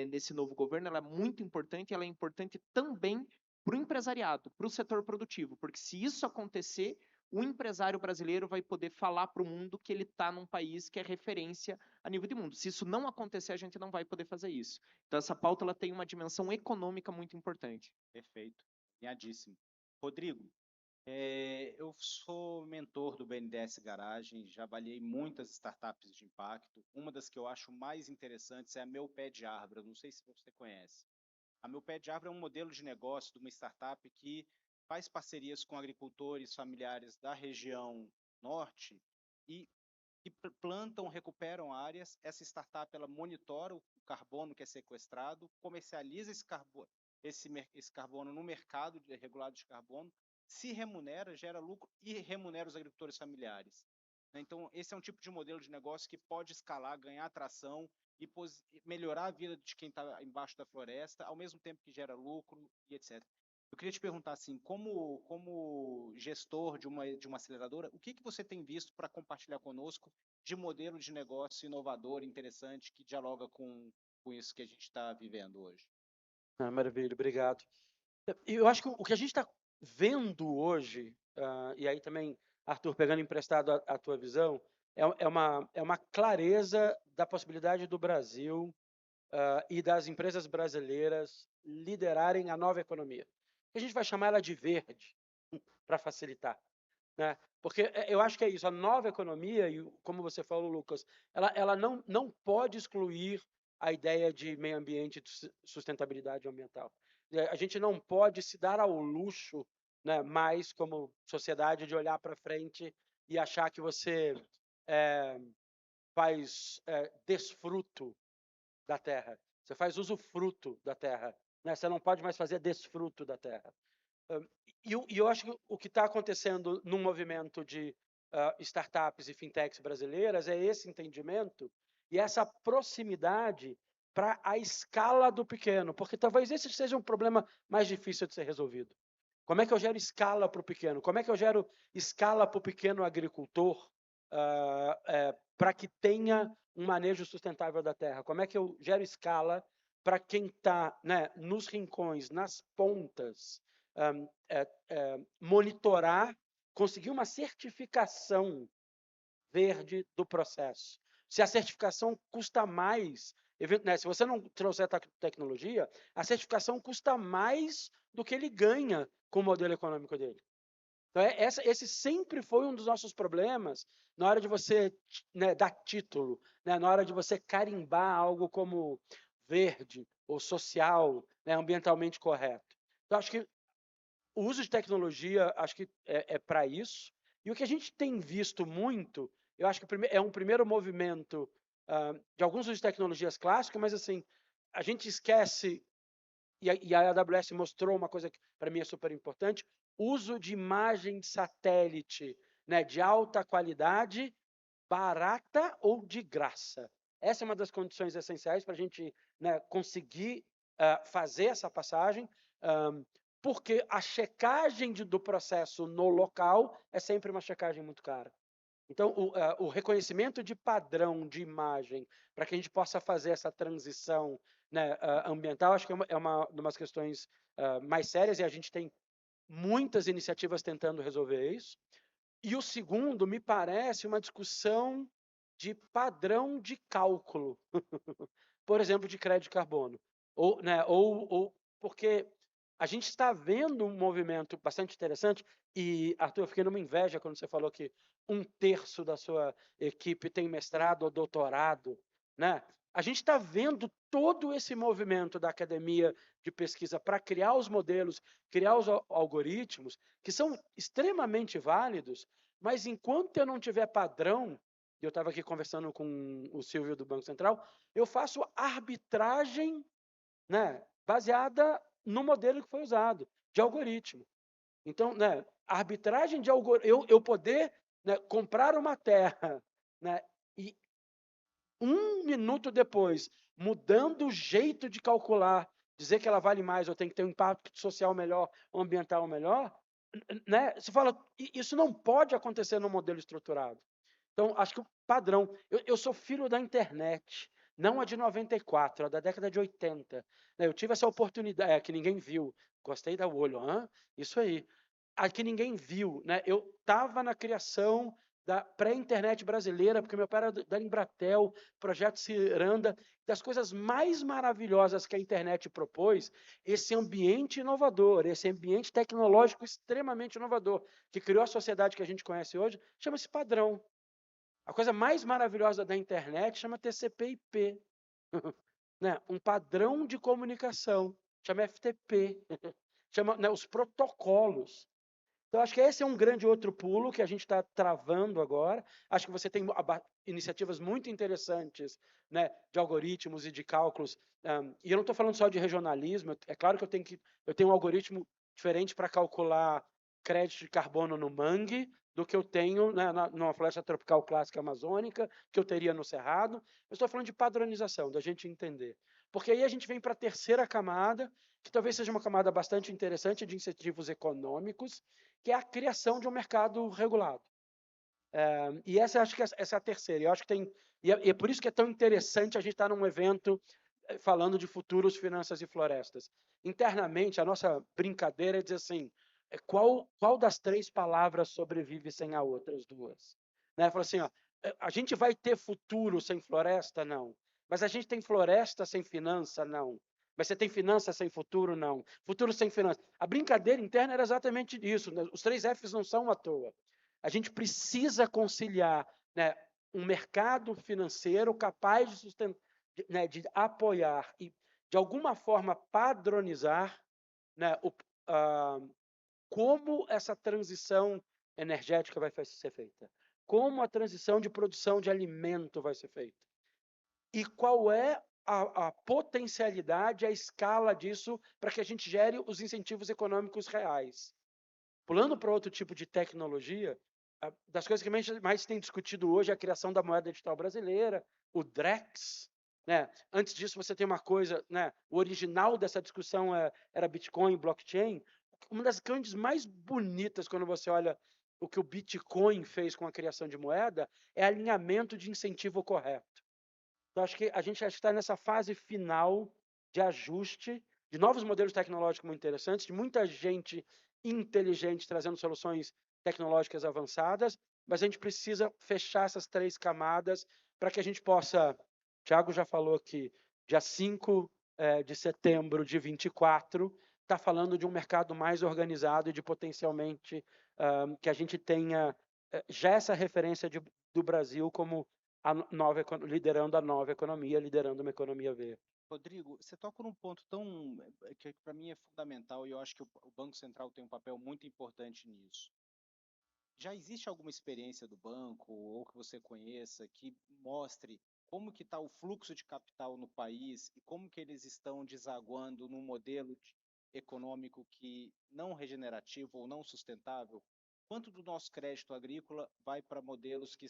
nesse novo governo, ela é muito importante, e ela é importante também para o empresariado, para o setor produtivo, porque se isso acontecer, o empresário brasileiro vai poder falar para o mundo que ele está num país que é referência a nível de mundo. Se isso não acontecer, a gente não vai poder fazer isso. Então, essa pauta ela tem uma dimensão econômica muito importante. Perfeito, alinhadíssimo. Rodrigo, eu sou mentor do BNDES Garagem, já avaliei muitas startups de impacto. Uma das que eu acho mais interessantes é a Meu Pé de Árvore, eu não sei se você conhece. A Meu Pé de Árvore é um modelo de negócio de uma startup que faz parcerias com agricultores familiares da região norte e plantam, recuperam áreas. Essa startup ela monitora o carbono que é sequestrado, comercializa esse carbono no mercado regulado de carbono, se remunera, gera lucro e remunera os agricultores familiares. Então, esse é um tipo de modelo de negócio que pode escalar, ganhar atração e melhorar a vida de quem está embaixo da floresta, ao mesmo tempo que gera lucro e etc. Eu queria te perguntar assim, como gestor de uma aceleradora, o que você tem visto para compartilhar conosco de modelo de negócio inovador, interessante, que dialoga com isso que a gente está vivendo hoje? Maravilha, obrigado. Eu acho que o que a gente está vendo hoje, e aí também, Arthur, pegando emprestado a tua visão, é uma clareza da possibilidade do Brasil e das empresas brasileiras liderarem a nova economia. A gente vai chamar ela de verde, para facilitar, né? Porque eu acho que é isso, a nova economia, e como você falou, Lucas, ela não pode excluir a ideia de meio ambiente e de sustentabilidade ambiental. A gente não pode se dar ao luxo, né, mais como sociedade, de olhar para frente e achar que você faz desfruto da terra. Você faz usufruto da terra, né? Você não pode mais fazer desfruto da terra. E eu acho que o que está acontecendo no movimento de startups e fintechs brasileiras é esse entendimento e essa proximidade para a escala do pequeno, porque talvez esse seja um problema mais difícil de ser resolvido. Como é que eu gero escala para o pequeno? Como é que eu gero escala para o pequeno agricultor para que tenha um manejo sustentável da terra? Como é que eu gero escala para quem está, né, nos rincões, nas pontas, monitorar, conseguir uma certificação verde do processo? Se a certificação custa mais, né, se você não trouxer tecnologia, a certificação custa mais do que ele ganha com o modelo econômico dele. Então, esse sempre foi um dos nossos problemas na hora de você, né, dar título, né, na hora de você carimbar algo como verde ou social, né, ambientalmente correto. Então, acho que o uso de tecnologia, acho que é para isso. E o que a gente tem visto muito, eu acho que é um primeiro movimento de alguns usos de tecnologias clássicas, mas assim, a gente esquece, e a AWS mostrou uma coisa que para mim é super importante, uso de imagem de satélite, né, de alta qualidade, barata ou de graça. Essa é uma das condições essenciais para a gente, né, conseguir fazer essa passagem, porque a checagem do processo no local é sempre uma checagem muito cara. Então, o reconhecimento de padrão de imagem, para que a gente possa fazer essa transição, né, ambiental, acho que é uma das questões mais sérias, e a gente tem muitas iniciativas tentando resolver isso. E o segundo, me parece, uma discussão de padrão de cálculo, por exemplo, de crédito de carbono. Ou porque a gente está vendo um movimento bastante interessante, e, Arthur, eu fiquei numa inveja quando você falou que 1/3 da sua equipe tem mestrado ou doutorado, né? A gente está vendo todo esse movimento da academia de pesquisa para criar os modelos, criar os algoritmos, que são extremamente válidos, mas enquanto eu não tiver padrão, eu estava aqui conversando com o Silvio do Banco Central, eu faço arbitragem, né, baseada no modelo que foi usado, de algoritmo. Então, né, a arbitragem de algoritmo, eu poder, né, comprar uma terra, né, e 1 minuto depois, mudando o jeito de calcular, dizer que ela vale mais, ou tem que ter um impacto social melhor, ou ambiental melhor, né, você fala, isso não pode acontecer no modelo estruturado. Então, acho que o padrão. Eu sou filho da internet, não a de 94, a da década de 80. Né? Eu tive essa oportunidade, que ninguém viu. Gostei da olho, isso aí. A que ninguém viu. Né? Eu estava na criação da pré-internet brasileira, porque meu pai era da Embratel, projeto Ciranda, das coisas mais maravilhosas que a internet propôs, esse ambiente inovador, esse ambiente tecnológico extremamente inovador, que criou a sociedade que a gente conhece hoje, chama-se padrão. A coisa mais maravilhosa da internet chama TCP/IP, né? Um padrão de comunicação, chama FTP, chama, né, os protocolos. Então, acho que esse é um grande outro pulo que a gente está travando agora. Acho que você tem iniciativas muito interessantes, né, de algoritmos e de cálculos. E eu não estou falando só de regionalismo. É claro que eu tenho um algoritmo diferente para calcular crédito de carbono no mangue do que eu tenho, né, numa floresta tropical clássica amazônica, que eu teria no Cerrado. Eu estou falando de padronização, da gente entender. Porque aí a gente vem para a terceira camada, que talvez seja uma camada bastante interessante de incentivos econômicos, que é a criação de um mercado regulado. E acho que essa é a terceira. Eu acho que tem, e é por isso que é tão interessante a gente estar num evento falando de futuros, finanças e florestas. Internamente, a nossa brincadeira é dizer assim, qual das 3 palavras sobrevive sem a outras 2? Né? Fala assim, ó, a gente vai ter futuro sem floresta? Não. Mas a gente tem floresta sem finança? Não. Mas você tem finança sem futuro? Não. Futuro sem finança. A brincadeira interna era exatamente isso. Né? Os 3 Fs não são à toa. A gente precisa conciliar, né, um mercado financeiro capaz de sustentar, né, de apoiar e, de alguma forma, padronizar, né, como essa transição energética vai ser feita, como a transição de produção de alimento vai ser feita, e qual é a potencialidade, a escala disso para que a gente gere os incentivos econômicos reais. Pulando para outro tipo de tecnologia, das coisas que mais tem discutido hoje é a criação da moeda digital brasileira, o Drex. Né? Antes disso, você tem uma coisa, né? O original dessa discussão era Bitcoin, blockchain. Uma das grandes mais bonitas, quando você olha o que o Bitcoin fez com a criação de moeda, é alinhamento de incentivo correto. Então, acho que a gente está nessa fase final de ajuste, de novos modelos tecnológicos muito interessantes, de muita gente inteligente trazendo soluções tecnológicas avançadas, mas a gente precisa fechar essas 3 camadas para que a gente possa, o Thiago já falou aqui, dia 5 de setembro de 24, está falando de um mercado mais organizado e de potencialmente que a gente tenha já essa referência do Brasil como liderando a nova economia, liderando uma economia verde. Rodrigo, você toca num ponto tão que para mim é fundamental e eu acho que o Banco Central tem um papel muito importante nisso. Já existe alguma experiência do banco ou que você conheça que mostre como que está o fluxo de capital no país e como que eles estão desaguando num modelo econômico que não regenerativo ou não sustentável? Quanto do nosso crédito agrícola vai para modelos que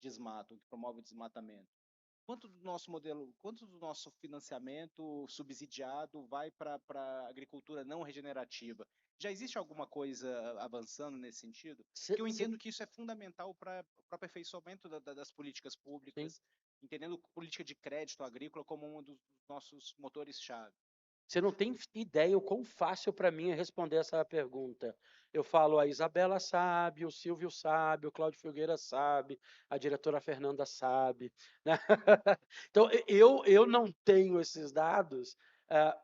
desmatam, que promovem o desmatamento? Quanto do nosso modelo, quanto do nosso financiamento subsidiado vai para a agricultura não regenerativa? Já existe alguma coisa avançando nesse sentido? Porque eu entendo que isso é fundamental para o aperfeiçoamento das políticas públicas, entendendo política de crédito agrícola como um dos nossos motores-chave. Você não tem ideia o quão fácil para mim é responder essa pergunta. Eu falo, a Isabela sabe, o Silvio sabe, o Cláudio Filgueira sabe, a diretora Fernanda sabe. Né? Então, eu não tenho esses dados,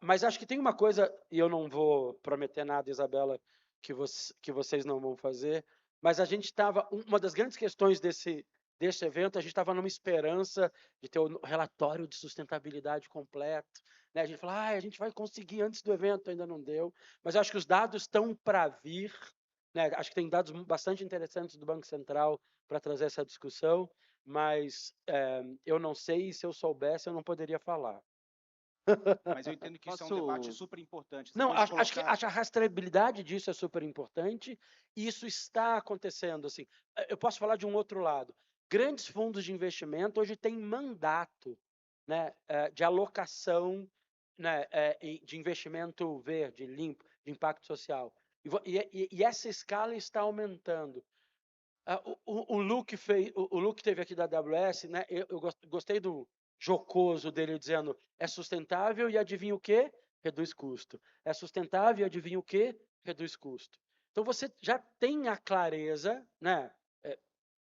Mas acho que tem uma coisa, e eu não vou prometer nada, Isabela, que vocês não vão fazer, mas a gente estava, uma das grandes questões desse evento, a gente estava numa esperança de ter o relatório de sustentabilidade completo, né? A gente falou, a gente vai conseguir antes do evento, ainda não deu, mas eu acho que os dados estão para vir, né? Acho que tem dados bastante interessantes do Banco Central para trazer essa discussão, mas eu não sei, e se eu soubesse, eu não poderia falar. Mas eu entendo que isso é um debate super importante. Não, Depois de acho que colocar- a rastreabilidade disso é super importante e isso está acontecendo. Assim, eu posso falar de um outro lado. Grandes fundos de investimento hoje têm mandato, né, de alocação, né, de investimento verde, limpo, de impacto social. E essa escala está aumentando. O Luke teve aqui da AWS, né? Eu gostei do jocoso dele dizendo é sustentável e adivinha o quê? Reduz custo. É sustentável e adivinha o quê? Reduz custo. Então você já tem a clareza, né?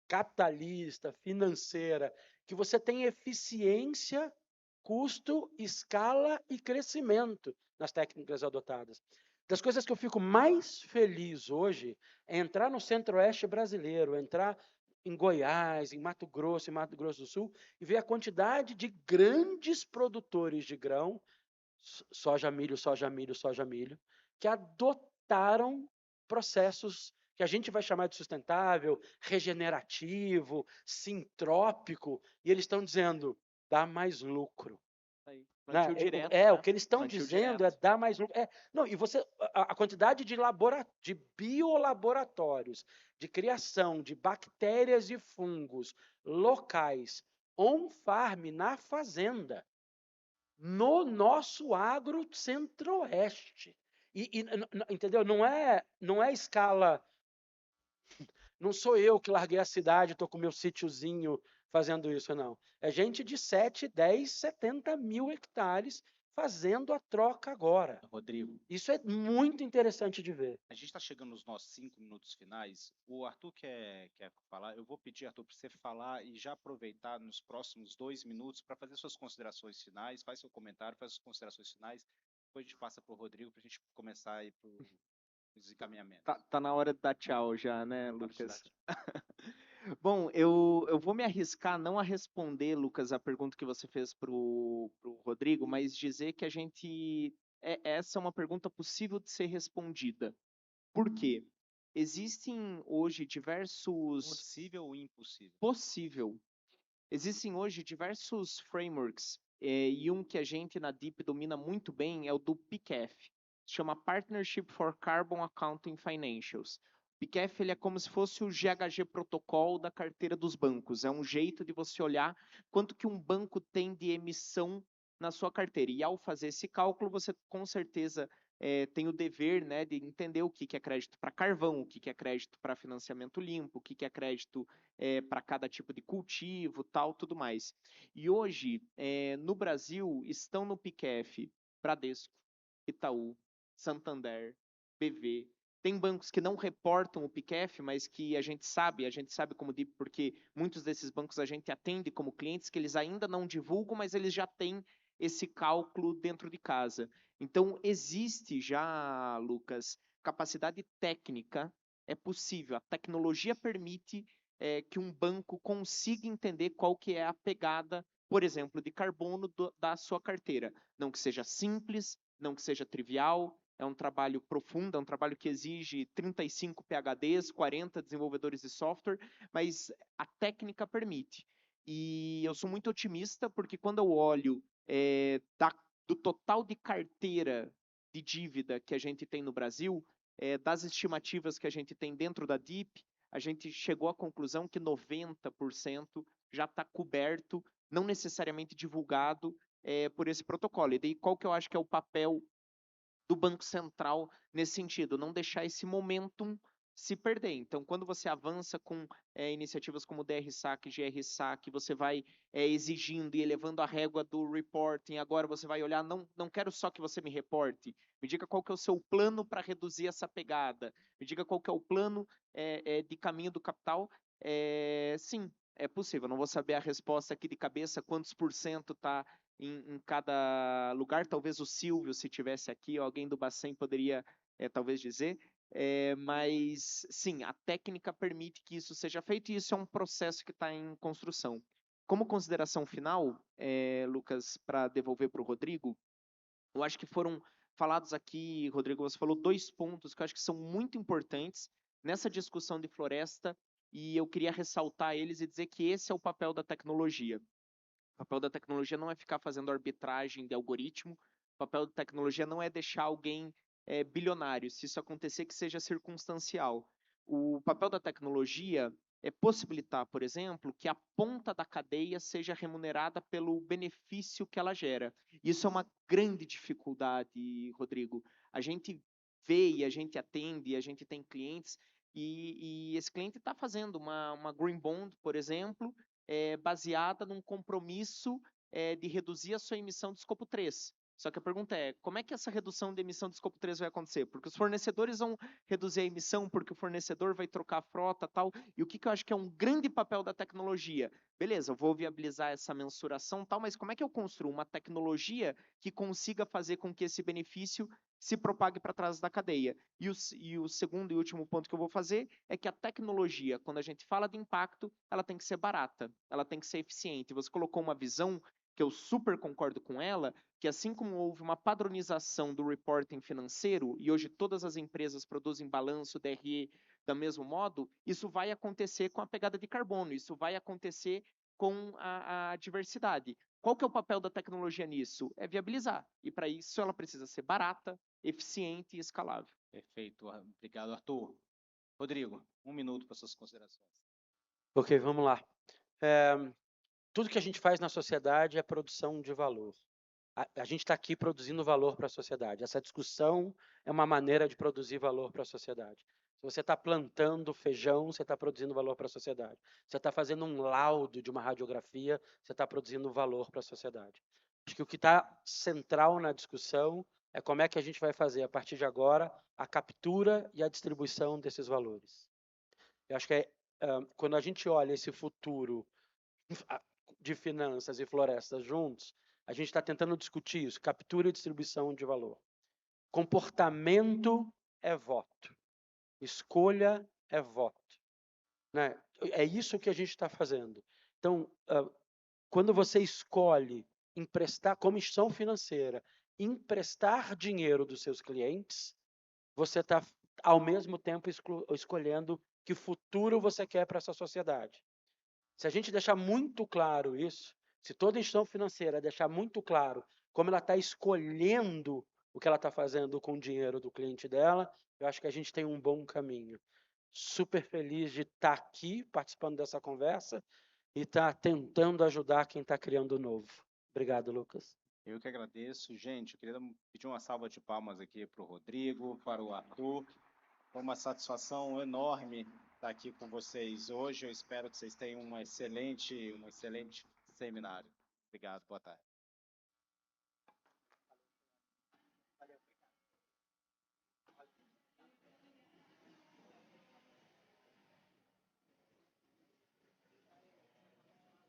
Capitalista, financeira, que você tem eficiência, custo, escala e crescimento nas técnicas adotadas. Das coisas que eu fico mais feliz hoje é entrar no centro-oeste brasileiro, entrar em Goiás, em Mato Grosso do Sul, e ver a quantidade de grandes produtores de grão, soja, milho, que adotaram processos que a gente vai chamar de sustentável, regenerativo, sintrópico, e eles estão dizendo, dá mais lucro. Plantio direto, o né? que eles estão Plantio dizendo direto. é dar mais lucro. Não, e você, a quantidade de biolaboratórios, de criação de bactérias e fungos locais, on-farm, na fazenda, no nosso agro centro-oeste. Entendeu? Não é escala. Não sou eu que larguei a cidade, estou com meu sítiozinho fazendo isso, não. É gente de 7, 10, 70 mil hectares fazendo a troca agora. Rodrigo, Isso é muito interessante de ver. a gente está chegando nos nossos 5 minutos finais. O Arthur quer falar. Eu vou pedir, Arthur, para você falar e já aproveitar nos próximos 2 minutos para fazer suas considerações finais. Faz seu comentário, faz suas considerações finais. Depois a gente passa para o Rodrigo para a gente começar aí para os encaminhamentos. Tá na hora de dar tchau já, né, Hora de dar Lucas? tchau. Bom, eu vou me arriscar não a responder, Lucas, a pergunta que você fez pro Rodrigo, mas dizer que essa é uma pergunta possível de ser respondida. Por quê? Existem hoje diversos... Possível ou impossível? Possível. Existem hoje diversos frameworks, e um que a gente na DIP domina muito bem é o do PCAF. Se chama Partnership for Carbon Accounting Financials. O PCAF ele é como se fosse o GHG Protocol da carteira dos bancos. É um jeito de você olhar quanto que um banco tem de emissão na sua carteira. E ao fazer esse cálculo, você com certeza tem o dever, né, de entender o que é crédito para carvão, o que é crédito para financiamento limpo, o que é crédito para cada tipo de cultivo, tal, tudo mais. E hoje, no Brasil, estão no PICF Bradesco, Itaú, Santander, BV. Tem bancos que não reportam o PICF, mas que a gente sabe como DIP, porque muitos desses bancos a gente atende como clientes que eles ainda não divulgam, mas eles já têm esse cálculo dentro de casa. Então, existe já, Lucas, capacidade técnica, é possível, a tecnologia permite que um banco consiga entender qual que é a pegada, por exemplo, de carbono da sua carteira. Não que seja simples, não que seja trivial, é um trabalho profundo, é um trabalho que exige 35 PhDs, 40 desenvolvedores de software, mas a técnica permite. E eu sou muito otimista, porque quando eu olho do total de carteira de dívida que a gente tem no Brasil, das estimativas que a gente tem dentro da DIP, a gente chegou à conclusão que 90% já está coberto, não necessariamente divulgado por esse protocolo. E daí qual que eu acho que é o papel do Banco Central nesse sentido? Não deixar esse momentum se perder. Então, quando você avança com iniciativas como DR-SAC, GR-SAC, você vai exigindo e elevando a régua do reporting, agora você vai olhar, não quero só que você me reporte, me diga qual que é o seu plano para reduzir essa pegada, me diga qual que é o plano de caminho do capital. Sim, é possível, não vou saber a resposta aqui de cabeça, quantos por cento está em cada lugar. Talvez o Silvio, se tivesse aqui, ou alguém do Bacen poderia talvez dizer. Mas, sim, a técnica permite que isso seja feito e isso é um processo que está em construção. Como consideração final, Lucas, para devolver para o Rodrigo, eu acho que foram falados aqui, Rodrigo, você falou 2 pontos que eu acho que são muito importantes nessa discussão de floresta e eu queria ressaltar eles e dizer que esse é o papel da tecnologia. O papel da tecnologia não é ficar fazendo arbitragem de algoritmo, o papel da tecnologia não é deixar alguém bilionário, se isso acontecer que seja circunstancial. O papel da tecnologia é possibilitar, por exemplo, que a ponta da cadeia seja remunerada pelo benefício que ela gera. Isso é uma grande dificuldade, Rodrigo. A gente vê e a gente atende, a gente tem clientes e esse cliente está fazendo uma green bond, por exemplo, baseada num compromisso de reduzir a sua emissão de escopo 3. Só que a pergunta é, como é que essa redução de emissão de escopo 3 vai acontecer? Porque os fornecedores vão reduzir a emissão, porque o fornecedor vai trocar a frota e tal. E o que eu acho que é um grande papel da tecnologia? Beleza, eu vou viabilizar essa mensuração tal, mas como é que eu construo uma tecnologia que consiga fazer com que esse benefício se propague para trás da cadeia? E o segundo e último ponto que eu vou fazer é que a tecnologia, quando a gente fala de impacto, ela tem que ser barata, ela tem que ser eficiente. Você colocou uma visão que eu super concordo com ela, que assim como houve uma padronização do reporting financeiro, e hoje todas as empresas produzem balanço, DRE, do mesmo modo, isso vai acontecer com a pegada de carbono, isso vai acontecer com a diversidade. Qual que é o papel da tecnologia nisso? É viabilizar. E para isso ela precisa ser barata, eficiente e escalável. Perfeito. Obrigado, Arthur. Rodrigo, 1 minuto para suas considerações. Ok, vamos lá. Tudo que a gente faz na sociedade é produção de valor. A gente está aqui produzindo valor para a sociedade. Essa discussão é uma maneira de produzir valor para a sociedade. Se você está plantando feijão, você está produzindo valor para a sociedade. Se você está fazendo um laudo de uma radiografia, você está produzindo valor para a sociedade. Acho que o que está central na discussão é como é que a gente vai fazer, a partir de agora, a captura e a distribuição desses valores. Eu acho que quando a gente olha esse futuro de finanças e florestas juntos, a gente está tentando discutir isso, captura e distribuição de valor. Comportamento é voto. Escolha é voto. Né? É isso que a gente está fazendo. Então, quando você escolhe emprestar, como instituição financeira, emprestar dinheiro dos seus clientes, você está, ao mesmo tempo, escolhendo que futuro você quer para essa sociedade. Se a gente deixar muito claro isso, se toda instituição financeira deixar muito claro como ela está escolhendo o que ela está fazendo com o dinheiro do cliente dela, eu acho que a gente tem um bom caminho. Super feliz de estar aqui participando dessa conversa e estar tentando ajudar quem está criando novo. Obrigado, Lucas. Eu que agradeço. Gente, eu queria pedir uma salva de palmas aqui para o Rodrigo, para o Arthur. Foi uma satisfação enorme estar aqui com vocês hoje. Eu espero que vocês tenham um excelente seminário. Obrigado, boa tarde.